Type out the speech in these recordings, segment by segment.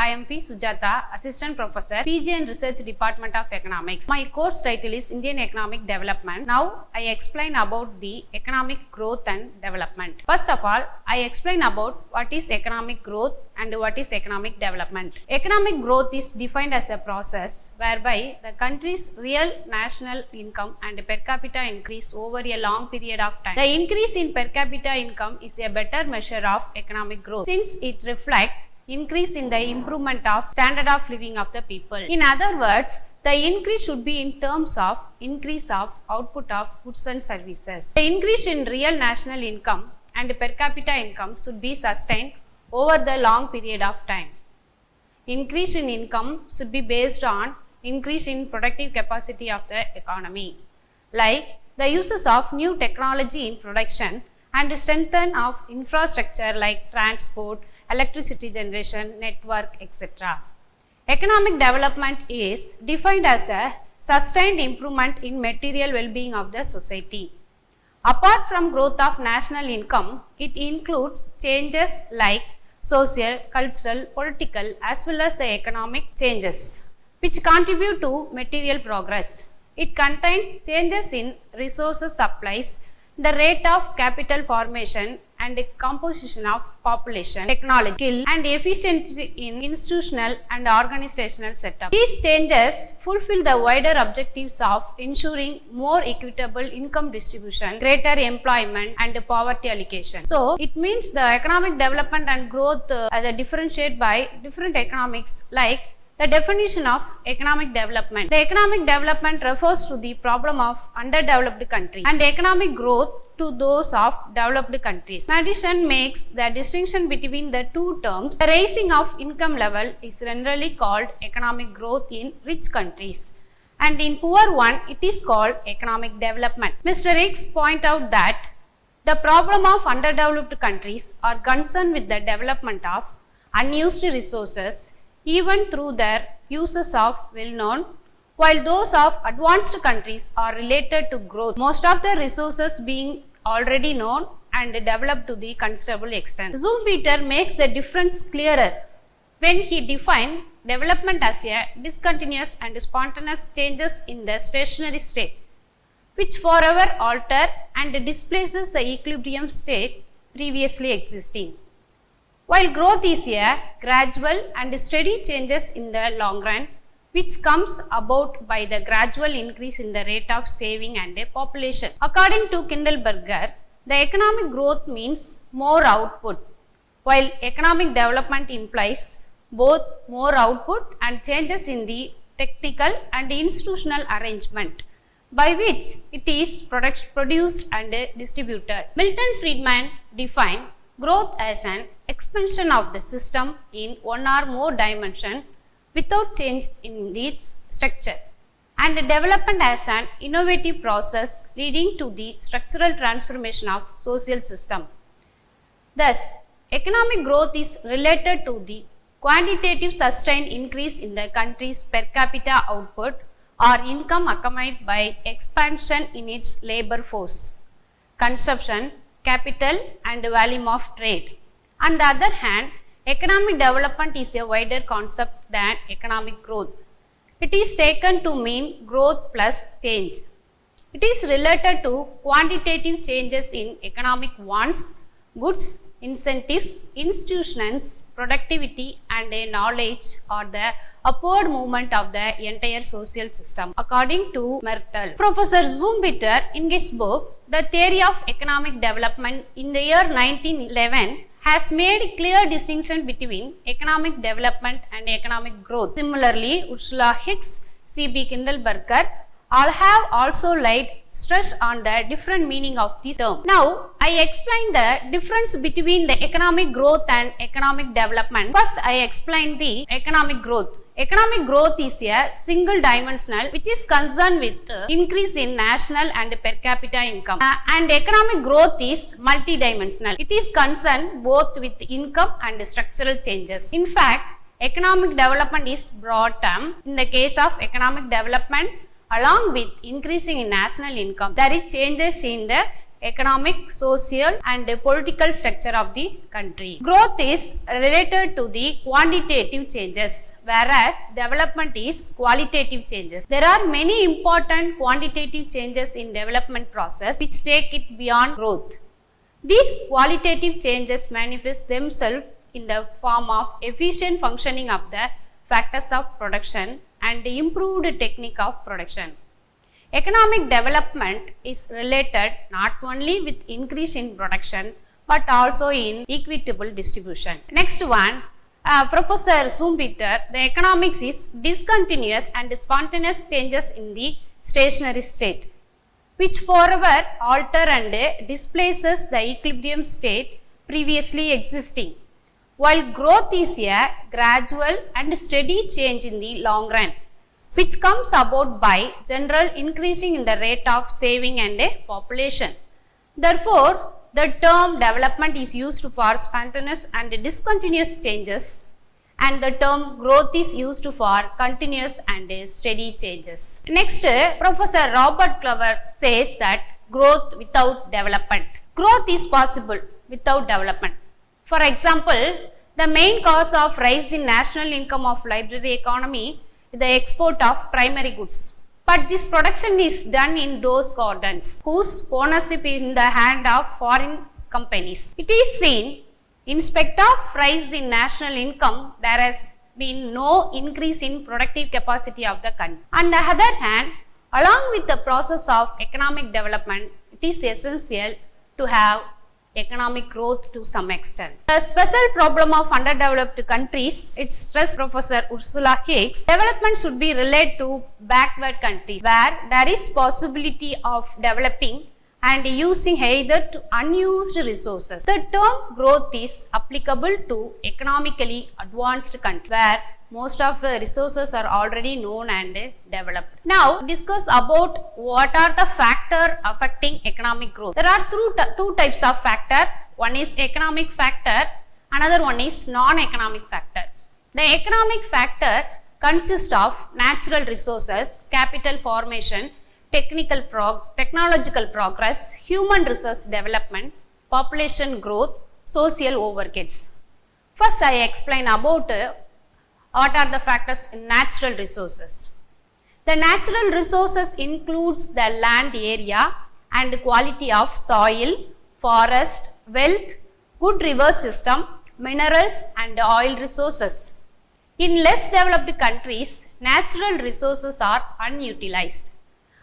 I am P.Sujatha, Assistant Professor, PG and Research Department of Economics. My course title is Indian Economic Development. Now, I explain about the economic growth and development. First of all, I explain about what is economic growth and what is economic development. Economic growth is defined as a process whereby the country's real national income and per capita increase over a long period of time. The increase in per capita income is a better measure of economic growth since it reflects increase in the improvement of standard of living of the people. In other words, the increase should be in terms of increase of output of goods and services. The increase in real national income and per capita income should be sustained over the long period of time. Increase in income should be based on increase in productive capacity of the economy, like the uses of new technology in production and strengthen of infrastructure like transport, electricity generation, network, etc. Economic development is defined as a sustained improvement in material well-being of the society. Apart from growth of national income, it includes changes like social, cultural, political as well as the economic changes which contribute to material progress. It contains changes in resources supplies, the rate of capital formation and the composition of population, technology, skill and efficiency in institutional and organizational setup. These changes fulfill the wider objectives of ensuring more equitable income distribution, greater employment and poverty allocation. So, it means the economic development and growth are differentiated by different economics, like the definition of economic development. The economic development refers to the problem of underdeveloped countries and economic growth to those of developed countries. In addition, makes the distinction between the two terms. The raising of income level is generally called economic growth in rich countries, and in poor one it is called economic development. Mr. Hicks point out that the problem of underdeveloped countries are concerned with the development of unused resources even through their uses of well-known, while those of advanced countries are related to growth, most of the resources being already known and developed to the considerable extent. Schumpeter makes the difference clearer when he defined development as a discontinuous and spontaneous changes in the stationary state, which forever alter and displaces the equilibrium state previously existing, while growth is a gradual and steady changes in the long run, which comes about by the gradual increase in the rate of saving and a population. According to Kindleberger, the economic growth means more output, while economic development implies both more output and changes in the technical and institutional arrangement by which it is produced and distributed. Milton Friedman defined growth as an expansion of the system in one or more dimension without change in its structure, and development as an innovative process leading to the structural transformation of social system. Thus, economic growth is related to the quantitative sustained increase in the country's per capita output or income accompanied by expansion in its labor force, consumption, capital and volume of trade. On the other hand, economic development is a wider concept than economic growth. It is taken to mean growth plus change. It is related to quantitative changes in economic wants, goods, incentives, institutions, productivity and knowledge or the upward movement of the entire social system, according to Mertel. Professor Schumpeter, in his book, The Theory of Economic Development in the year 1911, has made clear distinction between economic development and economic growth. Similarly, Ursula Hicks, C.B. Kindleberger all have also laid stress on the different meaning of this term. Now, I explain the difference between the economic growth and economic development. First, I explain the economic growth. Economic growth is a single dimensional which is concerned with increase in national and per capita income, and economic growth is multidimensional. It is concerned both with income and structural changes. In fact, economic development is broad term. In the case of economic development, along with increasing in national income, there is changes in the economic, social and political structure of the country. Growth is related to the quantitative changes, whereas development is qualitative changes. There are many important quantitative changes in development process which take it beyond growth. These qualitative changes manifest themselves in the form of efficient functioning of the factors of production and improved technique of production. Economic development is related not only with increase in production but also in equitable distribution. Next one, Professor Schumpeter, the economics is discontinuous and spontaneous changes in the stationary state, which forever alter and displaces the equilibrium state previously existing, while growth is a gradual and steady change in the long run, which comes about by general increasing in the rate of saving and population. Therefore, the term development is used for spontaneous and discontinuous changes, and the term growth is used for continuous and steady changes. Next, Professor Robert Clover says that growth without development. Growth is possible without development. For example, the main cause of rise in national income of library economy is the export of primary goods. But this production is done in those gardens whose ownership is in the hand of foreign companies. It is seen, in spite of rise in national income, there has been no increase in productive capacity of the country. On the other hand, along with the process of economic development, it is essential to have economic growth to some extent. The special problem of underdeveloped countries, its stress Professor Ursula Hicks, development should be related to backward countries where there is possibility of developing and using either to unused resources. The term growth is applicable to economically advanced countries where most of the resources are already known and developed. Now, discuss about what are the factors affecting economic growth. There are two types of factor. One is economic factor, another one is non-economic factor. The economic factor consists of natural resources, capital formation, technological progress, human resource development, population growth, social overheads. First, I explain about what are the factors in natural resources. The natural resources includes the land area and quality of soil, forest, wealth, good river system, minerals and oil resources. In less developed countries, natural resources are unutilized,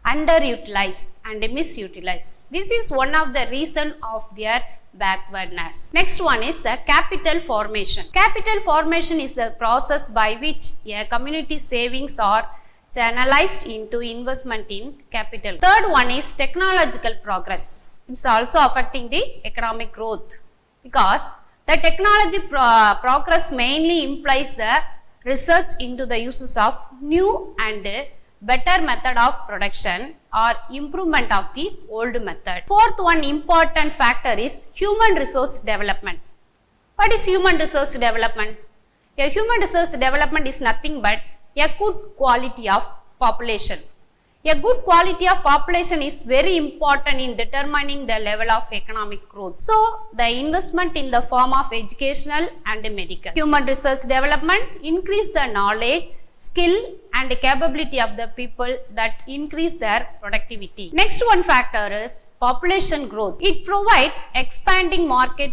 underutilized and misutilized. This is one of the reasons of their backwardness. Next one is the capital formation. Capital formation is a process by which a community savings are channelized into investment in capital. Third one is technological progress. It's also affecting the economic growth because the technology progress mainly implies the research into the uses of new and better method of production or improvement of the old method. Fourth one important factor is human resource development. What is human resource development? A human resource development is nothing but a good quality of population. A good quality of population is very important in determining the level of economic growth. So, the investment in the form of educational and medical. Human resource development increase the knowledge, skill and capability of the people that increase their productivity. Next one factor is population growth. It provides expanding market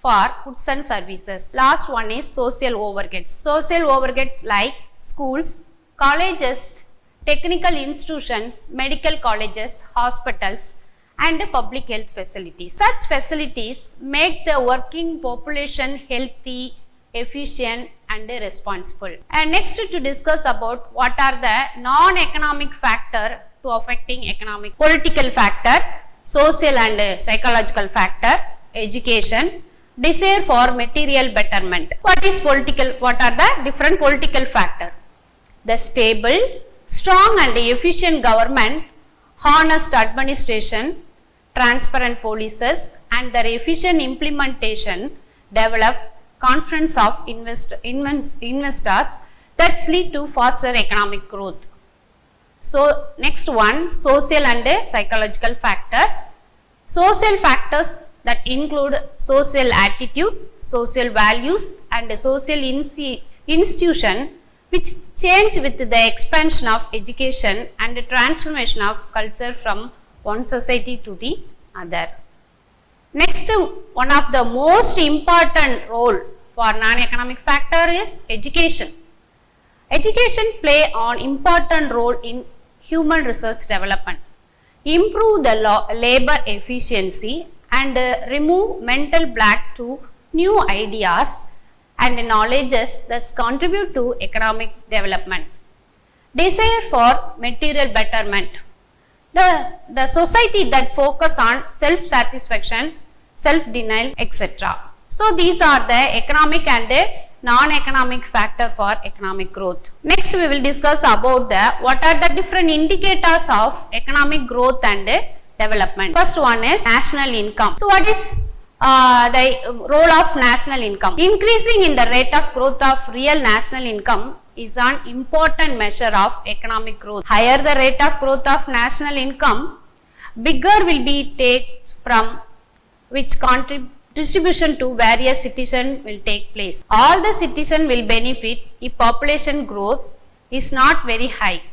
for goods and services. Last one is social overheads. Social overheads like schools, colleges, technical institutions, medical colleges, hospitals and public health facilities. Such facilities make the working population healthy, efficient and responsible. And next to discuss about what are the non-economic factor to affecting economic. Political factor, social and psychological factor, education, desire for material betterment. What is political? What are the different political factor? The stable, strong and efficient government, honest administration, transparent policies and their efficient implementation develop confidence of investors that lead to faster economic growth. So, next one social and psychological factors. Social factors that include social attitude, social values and social institution which change with the expansion of education and the transformation of culture from one society to the other. Next, one of the most important role for non-economic factor is education. Education play an important role in human resource development, improve the labor efficiency and remove mental block to new ideas and knowledges thus contribute to economic development. Desire for material betterment. The society that focus on self-satisfaction, self-denial, etc. So these are the economic and non-economic factor for economic growth. Next we will discuss about what are the different indicators of economic growth and development. First one is national income. So what is the role of national income? Increasing in the rate of growth of real national income is an important measure of economic growth. Higher the rate of growth of national income, bigger will be taken from which distribution to various citizens will take place. All the citizens will benefit if population growth is not very high.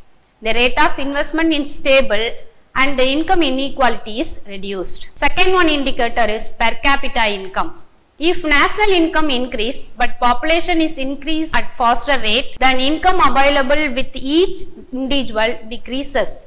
The rate of investment is stable and the income inequality is reduced. Second one indicator is per capita income. If national income increase but population is increased at faster rate, then income available with each individual decreases.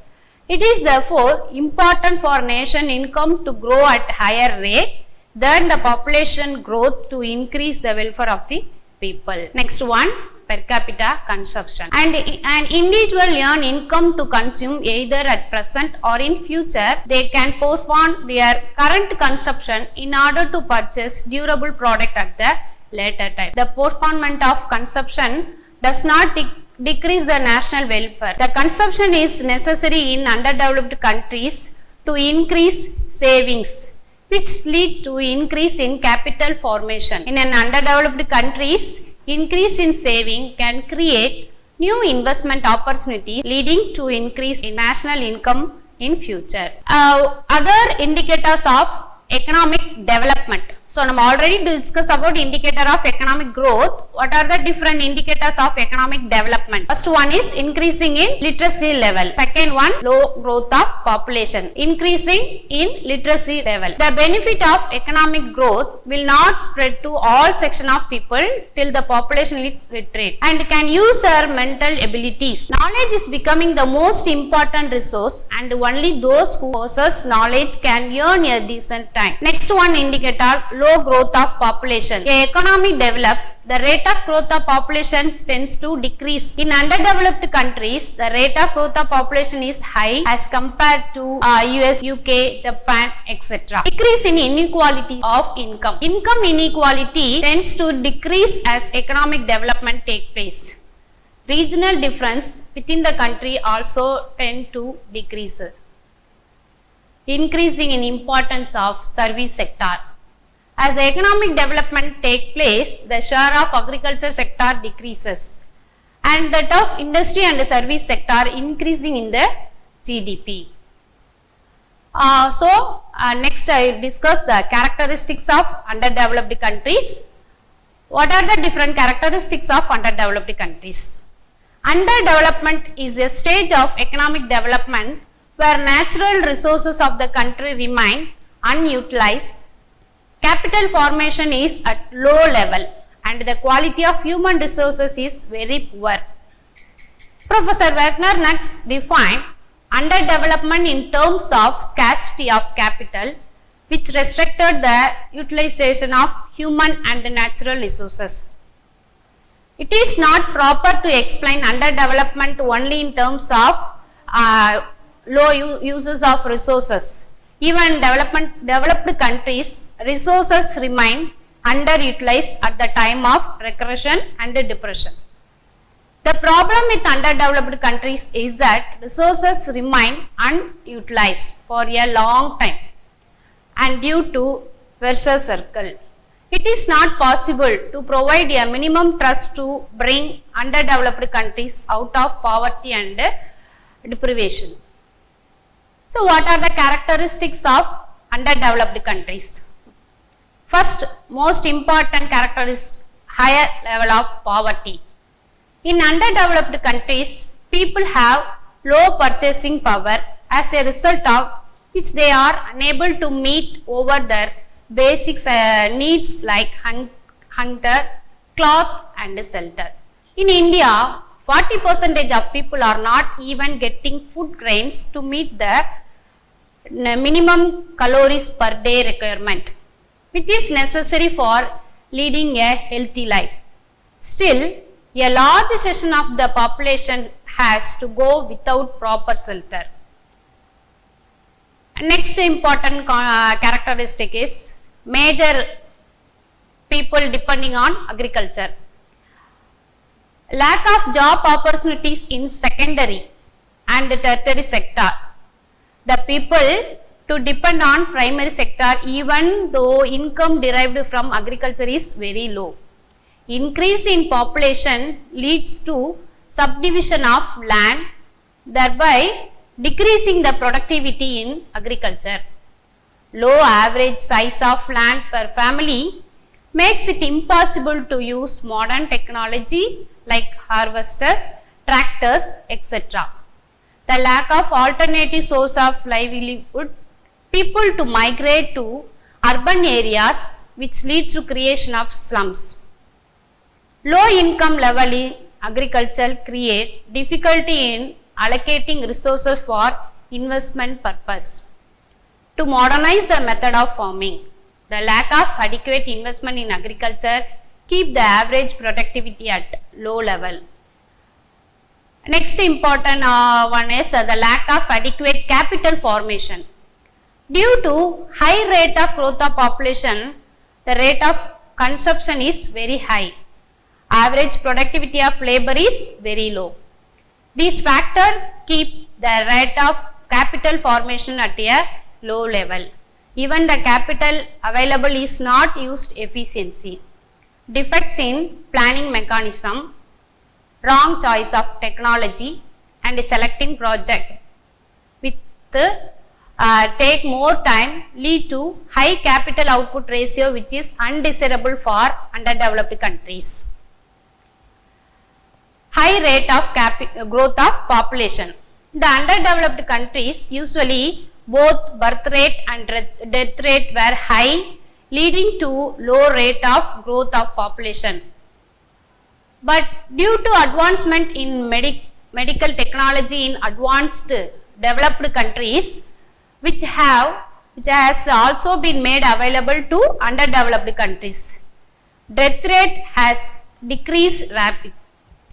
It is therefore important for nation income to grow at higher rate than the population growth to increase the welfare of the people. Next one, per capita consumption. And an individual earn income to consume either at present or in future. They can postpone their current consumption in order to purchase durable product at the later time. The postponement of consumption does not decrease the national welfare. The consumption is necessary in underdeveloped countries to increase savings, which leads to increase in capital formation. In an underdeveloped countries, increase in saving can create new investment opportunities leading to increase in national income in future. Other indicators of economic development. So, we already discussed about indicator of economic growth. What are the different indicators of economic development? First one is increasing in literacy level. Second one, low growth of population. Increasing in literacy level. The benefit of economic growth will not spread to all section of people till the population is literate and can use their mental abilities. Knowledge is becoming the most important resource and only those who possess knowledge can earn a decent time. Next one indicator, low growth of population. A economy developed, the rate of growth of population tends to decrease. In underdeveloped countries, the rate of growth of population is high as compared to US, UK, Japan, etc. Decrease in inequality of income. Income inequality tends to decrease as economic development takes place. Regional difference within the country also tend to decrease. Increasing in importance of service sector. As the economic development takes place, the share of agriculture sector decreases and that of industry and service sector increasing in the GDP. Next I will discuss the characteristics of underdeveloped countries. What are the different characteristics of underdeveloped countries? Underdevelopment is a stage of economic development where natural resources of the country remain unutilized. Capital formation is at low level and the quality of human resources is very poor. Professor Wagner next defined underdevelopment in terms of scarcity of capital, which restricted the utilization of human and natural resources. It is not proper to explain underdevelopment only in terms of low uses of resources. Even developed countries, resources remain underutilized at the time of recession and depression. The problem with underdeveloped countries is that resources remain unutilized for a long time and due to vicious circle. It is not possible to provide a minimum trust to bring underdeveloped countries out of poverty and deprivation. So, what are the characteristics of underdeveloped countries. First, most important character is higher level of poverty. In underdeveloped countries, people have low purchasing power, as a result of which they are unable to meet over their basic needs like hunger, cloth and shelter. In India, 40% of people are not even getting food grains to meet the minimum calories per day requirement, which is necessary for leading a healthy life. Still, a large section of the population has to go without proper shelter. Next important characteristic is major people depending on agriculture. Lack of job opportunities in secondary and tertiary sector. The people to depend on primary sector even though income derived from agriculture is very low. Increase in population leads to subdivision of land, thereby decreasing the productivity in agriculture. Low average size of land per family makes it impossible to use modern technology like harvesters, tractors, etc. The lack of alternative source of livelihood, people to migrate to urban areas, which leads to creation of slums. Low income level in agriculture create difficulty in allocating resources for investment purpose. To modernize the method of farming, the lack of adequate investment in agriculture keep the average productivity at low level. Next important one is the lack of adequate capital formation. Due to high rate of growth of population, the rate of consumption is very high. Average productivity of labor is very low. These factors keep the rate of capital formation at a low level. Even the capital available is not used efficiently. Defects in planning mechanism, wrong choice of technology and selecting project with take more time lead to high capital output ratio, which is undesirable for underdeveloped countries. High rate of growth of population. The underdeveloped countries usually both birth rate and death rate were high, leading to low rate of growth of population. But due to advancement in medical technology in advanced developed countries, which has also been made available to underdeveloped countries, death rate has decreased rapidly.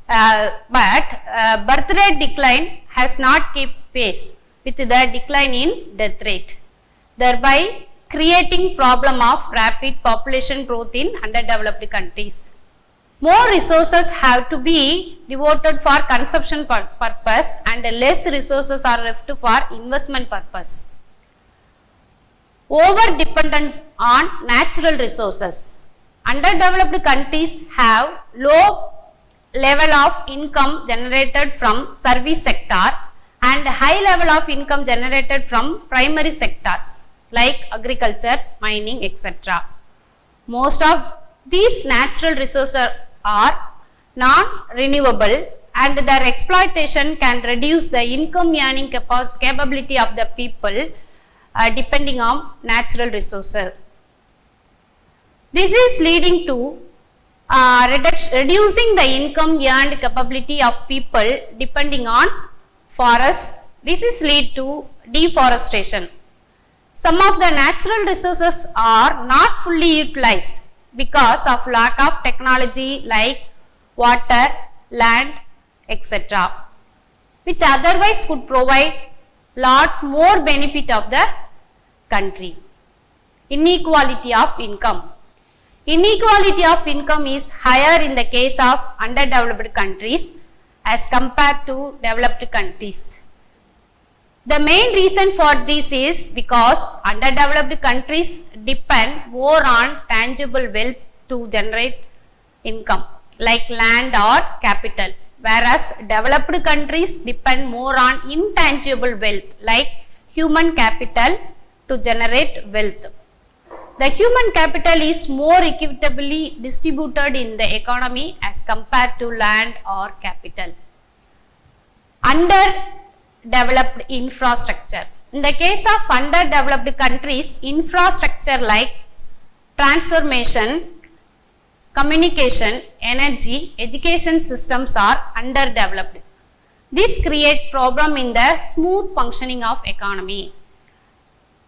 But birth rate decline has not kept pace with the decline in death rate, thereby creating problem of rapid population growth in underdeveloped countries. More resources have to be devoted for consumption purpose and less resources are left for investment purpose. Over dependence on natural resources. Underdeveloped countries have low level of income generated from service sector and high level of income generated from primary sectors like agriculture, mining, etc. Most of these natural resources are non-renewable and their exploitation can reduce the income earning capability of the people depending on natural resources. This is leading to reducing the income earned capability of people depending on forests. This is lead to deforestation. Some of the natural resources are not fully utilized because of lack of technology like water, land, etc., which otherwise could provide lot more benefit of the country. Inequality of income. Inequality of income is higher in the case of underdeveloped countries as compared to developed countries. The main reason for this is because underdeveloped countries depend more on tangible wealth to generate income like land or capital, whereas developed countries depend more on intangible wealth like human capital to generate wealth. The human capital is more equitably distributed in the economy as compared to land or capital. Underdeveloped infrastructure. In the case of underdeveloped countries, infrastructure like transformation, communication, energy, education systems are underdeveloped. This creates problem in the smooth functioning of economy.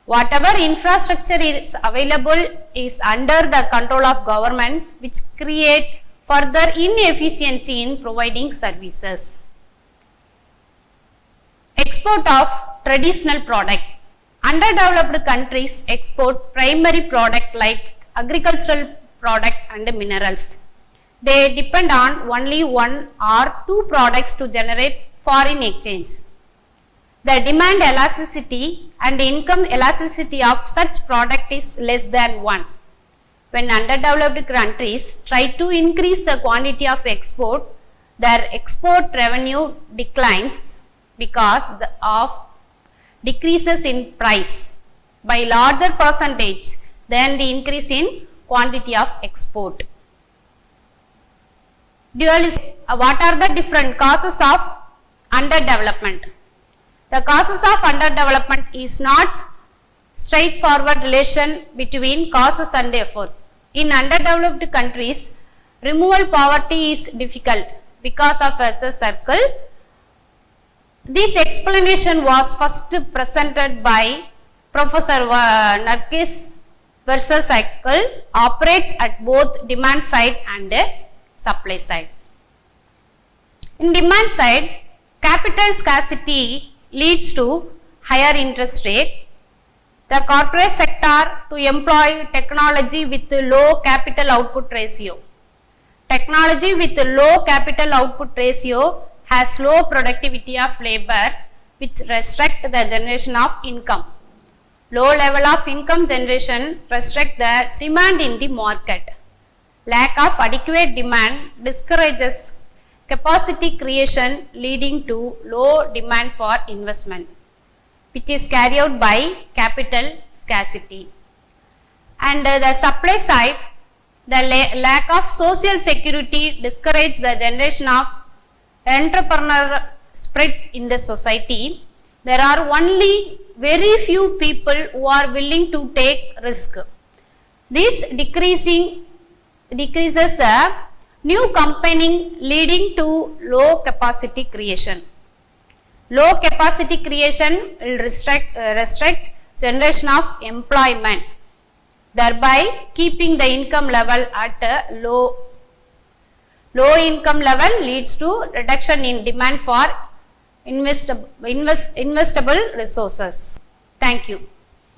Whatever infrastructure is available is under the control of government, which create further inefficiency in providing services. Export of traditional product. Underdeveloped countries export primary product like agricultural product and minerals. They depend on only one or two products to generate foreign exchange. The demand elasticity and income elasticity of such product is less than 1. When underdeveloped countries try to increase the quantity of export, their export revenue declines because of decreases in price by larger percentage than the increase in quantity of export. What are the different causes of underdevelopment? The causes of underdevelopment is not straightforward relation between causes and effort. In underdeveloped countries, removal poverty is difficult because of a circle. This explanation was first presented by Professor Narkis versus cycle operates at both demand side and supply side. In demand side, capital scarcity leads to higher interest rate. The corporate sector to employ technology with low capital output ratio. Technology with low capital output ratio has low productivity of labor, which restrict the generation of income. Low level of income generation restrict the demand in the market. Lack of adequate demand discourages capacity creation, leading to low demand for investment, which is carried out by capital scarcity. And the supply side, the lack of social security discourages the generation of entrepreneur spirit in the society. There are only very few people who are willing to take risk. This decreases the new company, leading to low capacity creation. Low capacity creation will restrict generation of employment, thereby keeping the income level at a low income level leads to reduction in demand for investable resources. Thank you.